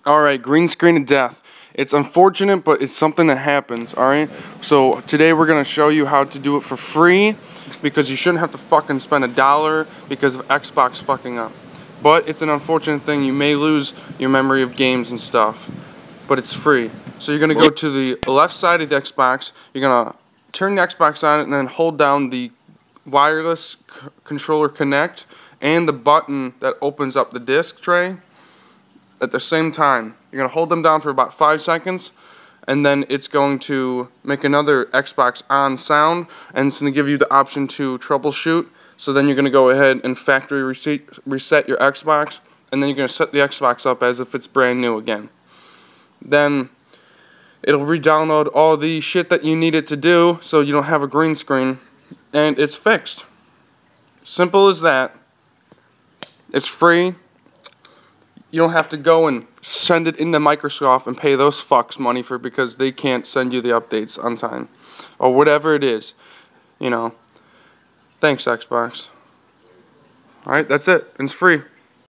Alright, green screen of death. It's unfortunate, but it's something that happens, alright? So today we're going to show you how to do it for free, because you shouldn't have to fucking spend $1 because of Xbox fucking up. But it's an unfortunate thing. You may lose your memory of games and stuff, but it's free. So you're going to go to the left side of the Xbox, you're going to turn the Xbox on and then hold down the wireless controller connect and the button that opens up the disc tray at the same time. You're going to hold them down for about 5 seconds, and then it's going to make another Xbox on sound, and it's going to give you the option to troubleshoot. So then you're going to go ahead and factory reset your Xbox, and then you're going to set the Xbox up as if it's brand new again. Then it'll re-download all the shit that you need it to do so you don't have a green screen, and it's fixed. Simple as that. It's free. You don't have to go and send it into Microsoft and pay those fucks money for because they can't send you the updates on time. Or whatever it is. You know. Thanks, Xbox. Alright, that's it. It's free.